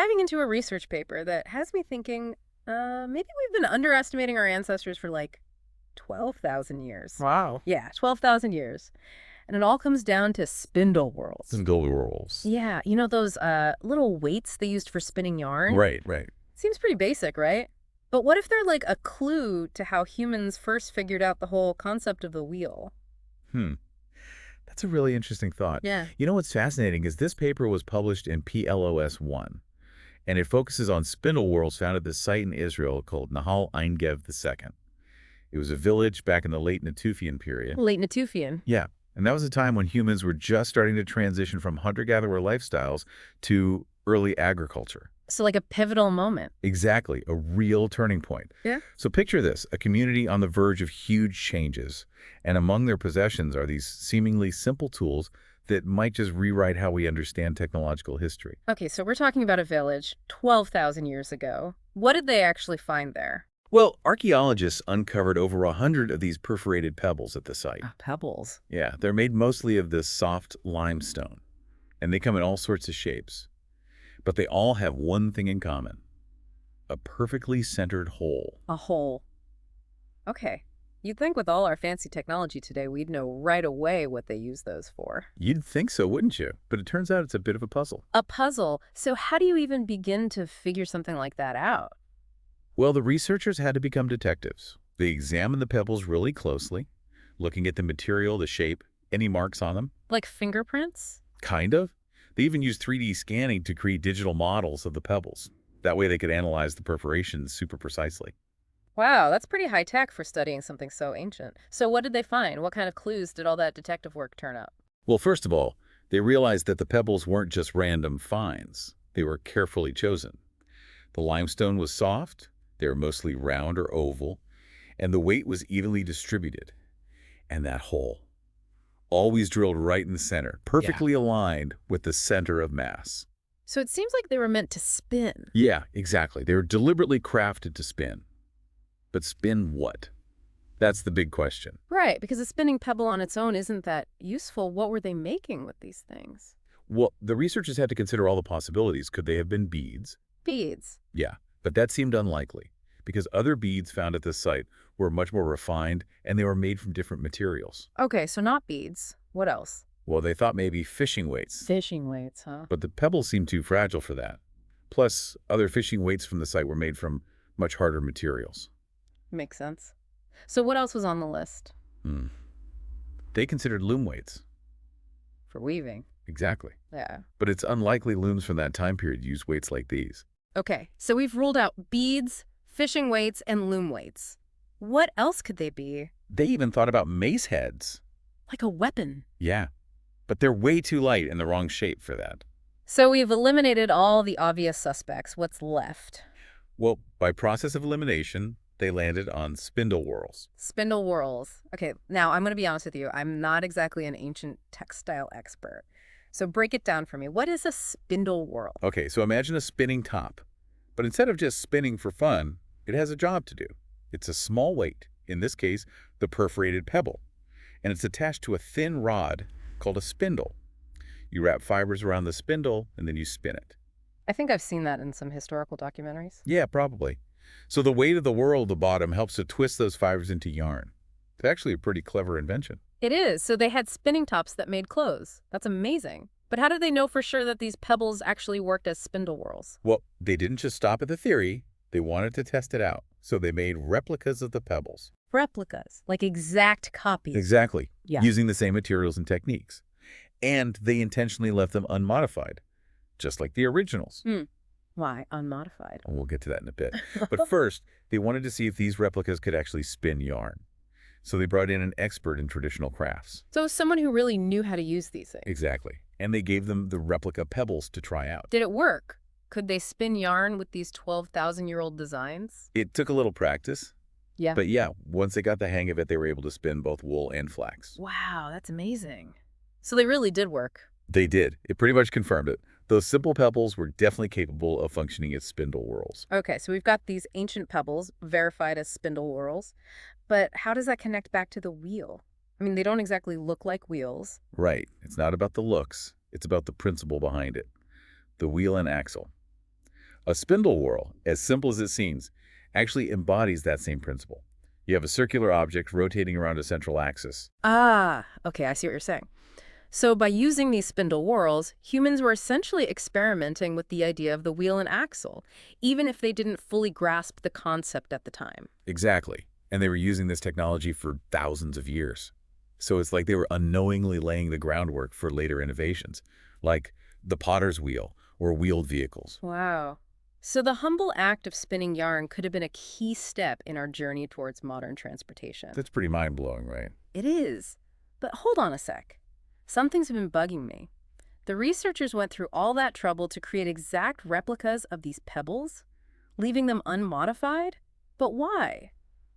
Diving into a research paper that has me thinking, maybe we've been underestimating our ancestors for like 12,000 years. Wow. Yeah, 12,000 years. And it all comes down to spindle whorls. Spindle whorls. Yeah, you know those little weights they used for spinning yarn? Right, right. Seems pretty basic, right? But what if they're like a clue to how humans first figured out the whole concept of the wheel? Hmm. That's a really interesting thought. Yeah. You know what's fascinating is this paper was published in PLOS 1, and it focuses on spindle whorls found at this site in Israel called Nahal Hemar II. It was a village back in the late Natufian period. Late Natufian. Yeah, and that was a time when humans were just starting to transition from hunter-gatherer lifestyles to early agriculture. So like a pivotal moment. Exactly, a real turning point. Yeah. So picture this, a community on the verge of huge changes, and among their possessions are these seemingly simple tools that might just rewrite how we understand technological history. Okay, so we're talking about a village 12,000 years ago. What did they actually find there? Well, archaeologists uncovered over 100 of these perforated pebbles at the site. Pebbles. Yeah, they're made mostly of this soft limestone, and they come in all sorts of shapes. But they all have one thing in common, a perfectly centered hole. A hole. Okay. You'd think with all our fancy technology today, we'd know right away what they use those for. You'd think so, wouldn't you? But it turns out it's a bit of a puzzle. A puzzle. So how do you even begin to figure something like that out? Well, the researchers had to become detectives. They examined the pebbles really closely, looking at the material, the shape, any marks on them. Like fingerprints? Kind of. They even used 3D scanning to create digital models of the pebbles. That way they could analyze the perforations super precisely. Wow, that's pretty high tech for studying something so ancient. So what did they find? What kind of clues did all that detective work turn up? Well, first of all, they realized that the pebbles weren't just random finds. They were carefully chosen. The limestone was soft, they were mostly round or oval, and the weight was evenly distributed. And that hole, always drilled right in the center, perfectly aligned with the center of mass. So it seems like they were meant to spin. Yeah, exactly. They were deliberately crafted to spin. But spin what? That's the big question. Right, because a spinning pebble on its own isn't that useful. What were they making with these things? Well, the researchers had to consider all the possibilities. Could they have been beads? Beads. Yeah, but that seemed unlikely because other beads found at this site were much more refined and they were made from different materials. Okay, so not beads. What else? Well, they thought maybe fishing weights, Fishing weights, huh? but the pebbles seemed too fragile for that. Plus, other fishing weights from the site were made from much harder materials. Makes sense. So what else was on the list? Hmm. They considered loom weights. For weaving. Exactly. Yeah. But it's unlikely looms from that time period used weights like these. Okay, so we've ruled out beads, fishing weights, and loom weights. What else could they be? They even thought about mace heads. Like a weapon. Yeah, but they're way too light and the wrong shape for that. So we've eliminated all the obvious suspects. What's left? Well, by process of elimination, they landed on spindle whorls. Spindle whorls. Okay, now I'm going to be honest with you. I'm not exactly an ancient textile expert. So break it down for me. What is a spindle whorl? Okay, so imagine a spinning top. But instead of just spinning for fun, it has a job to do. It's a small weight, in this case, the perforated pebble. And it's attached to a thin rod called a spindle. You wrap fibers around the spindle, and then you spin it. I think I've seen that in some historical documentaries. Yeah, probably. So the weight of the whorl at the bottom helps to twist those fibers into yarn. It's actually a pretty clever invention. It is. So they had spinning tops that made clothes. That's amazing. But how did they know for sure that these pebbles actually worked as spindle whorls? Well, they didn't just stop at the theory. They wanted to test it out. So they made replicas of the pebbles. Replicas, like exact copies. Exactly. Yeah. Using the same materials and techniques. And they intentionally left them unmodified, just like the originals. Why unmodified? And we'll get to that in a bit. But first, they wanted to see if these replicas could actually spin yarn. So they brought in an expert in traditional crafts. So someone who really knew how to use these things. Exactly. And they gave them the replica pebbles to try out. Did it work? Could they spin yarn with these 12,000-year-old designs? It took a little practice. Yeah. But yeah, once they got the hang of it, they were able to spin both wool and flax. Wow, that's amazing. So they really did work. They did. It pretty much confirmed it. Those simple pebbles were definitely capable of functioning as spindle whorls. Okay, so we've got these ancient pebbles verified as spindle whorls. But how does that connect back to the wheel? I mean, they don't exactly look like wheels. Right. It's not about the looks. It's about the principle behind it. The wheel and axle. A spindle whorl, as simple as it seems, actually embodies that same principle. You have a circular object rotating around a central axis. Ah, okay, I see what you're saying. So by using these spindle whorls, humans were essentially experimenting with the idea of the wheel and axle, even if they didn't fully grasp the concept at the time. Exactly. And they were using this technology for thousands of years. So it's like they were unknowingly laying the groundwork for later innovations, like the potter's wheel or wheeled vehicles. Wow. So the humble act of spinning yarn could have been a key step in our journey towards modern transportation. That's pretty mind-blowing, right? It is. But hold on a sec. Something's been bugging me. The researchers went through all that trouble to create exact replicas of these pebbles, leaving them unmodified? But why?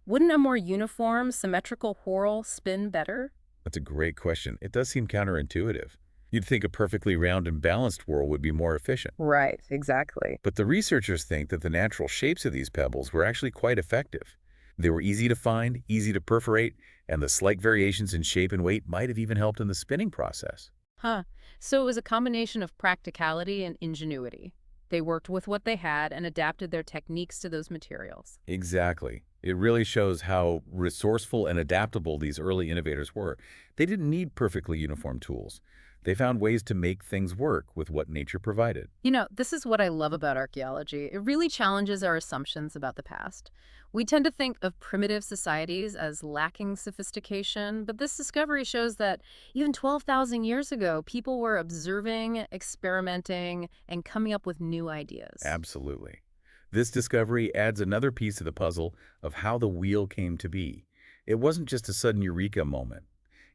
Wouldn't a more uniform, symmetrical whorl spin better? That's a great question. It does seem counterintuitive. You'd think a perfectly round and balanced whorl would be more efficient. Right, exactly. But the researchers think that the natural shapes of these pebbles were actually quite effective. They were easy to find, easy to perforate, and the slight variations in shape and weight might have even helped in the spinning process. Huh. So it was a combination of practicality and ingenuity. They worked with what they had and adapted their techniques to those materials. Exactly. It really shows how resourceful and adaptable these early innovators were. They didn't need perfectly uniform tools. They found ways to make things work with what nature provided. You know, this is what I love about archaeology. It really challenges our assumptions about the past. We tend to think of primitive societies as lacking sophistication, but this discovery shows that even 12,000 years ago, people were observing, experimenting, and coming up with new ideas. Absolutely. This discovery adds another piece to the puzzle of how the wheel came to be. It wasn't just a sudden eureka moment.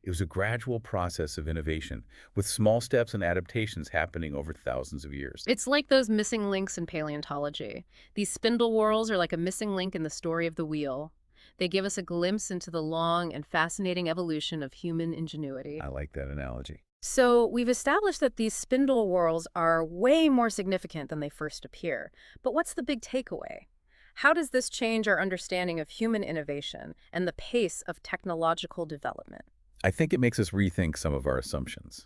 It was a gradual process of innovation, with small steps and adaptations happening over thousands of years. It's like those missing links in paleontology. These spindle whorls are like a missing link in the story of the wheel. They give us a glimpse into the long and fascinating evolution of human ingenuity. I like that analogy. So we've established that these spindle whorls are way more significant than they first appear. But what's the big takeaway? How does this change our understanding of human innovation and the pace of technological development? I think it makes us rethink some of our assumptions.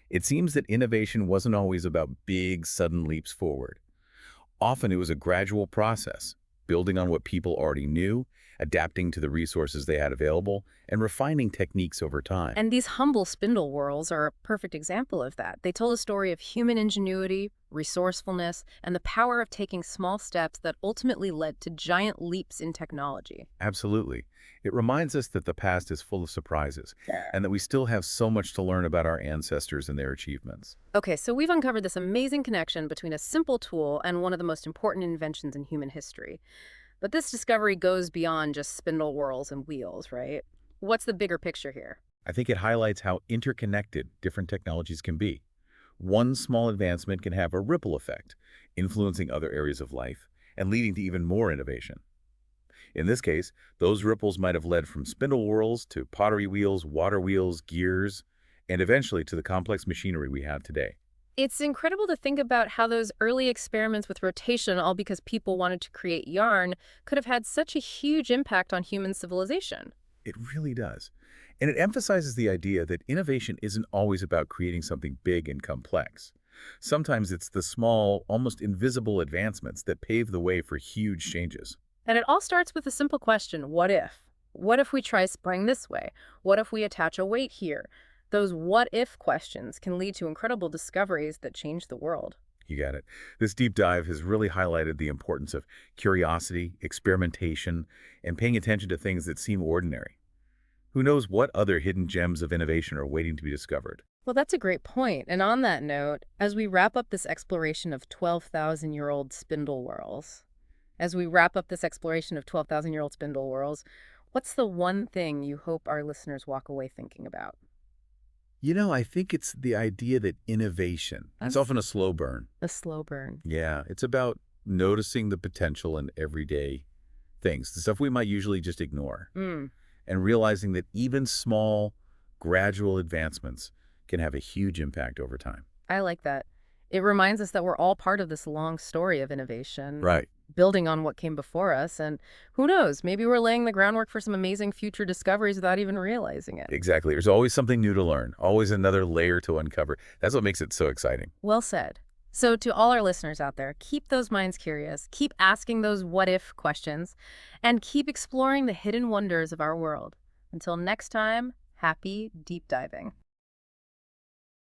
It seems that innovation wasn't always about big, sudden leaps forward. Often it was a gradual process, building on what people already knew, adapting to the resources they had available, and refining techniques over time. And these humble spindle whorls are a perfect example of that. They told a story of human ingenuity, resourcefulness, and the power of taking small steps that ultimately led to giant leaps in technology. Absolutely. It reminds us that the past is full of surprises, and that we still have so much to learn about our ancestors and their achievements. Okay, so we've uncovered this amazing connection between a simple tool and one of the most important inventions in human history. But this discovery goes beyond just spindle whorls and wheels, right? What's the bigger picture here? I think it highlights how interconnected different technologies can be. One small advancement can have a ripple effect, influencing other areas of life and leading to even more innovation. In this case, those ripples might have led from spindle whorls to pottery wheels, water wheels, gears, and eventually to the complex machinery we have today. It's incredible to think about how those early experiments with rotation, all because people wanted to create yarn, could have had such a huge impact on human civilization. It really does. And it emphasizes the idea that innovation isn't always about creating something big and complex. Sometimes it's the small, almost invisible advancements that pave the way for huge changes. And it all starts with a simple question, what if? What if we try spring this way? What if we attach a weight here? Those what-if questions can lead to incredible discoveries that change the world. You got it. This deep dive has really highlighted the importance of curiosity, experimentation, and paying attention to things that seem ordinary. Who knows what other hidden gems of innovation are waiting to be discovered? Well, that's a great point. And on that note, as we wrap up this exploration of 12,000-year-old spindle whorls, what's the one thing you hope our listeners walk away thinking about? I think it's the idea that innovation, it's often a slow burn. A slow burn. Yeah, it's about noticing the potential in everyday things, the stuff we might usually just ignore, and realizing that even small, gradual advancements can have a huge impact over time. I like that. It reminds us that we're all part of this long story of innovation, Right. building on what came before us. And who knows, maybe we're laying the groundwork for some amazing future discoveries without even realizing it. Exactly. There's always something new to learn, always another layer to uncover. That's what makes it so exciting. Well said. So, to all our listeners out there, keep those minds curious, keep asking those what if questions, and keep exploring the hidden wonders of our world. Until next time, happy deep diving.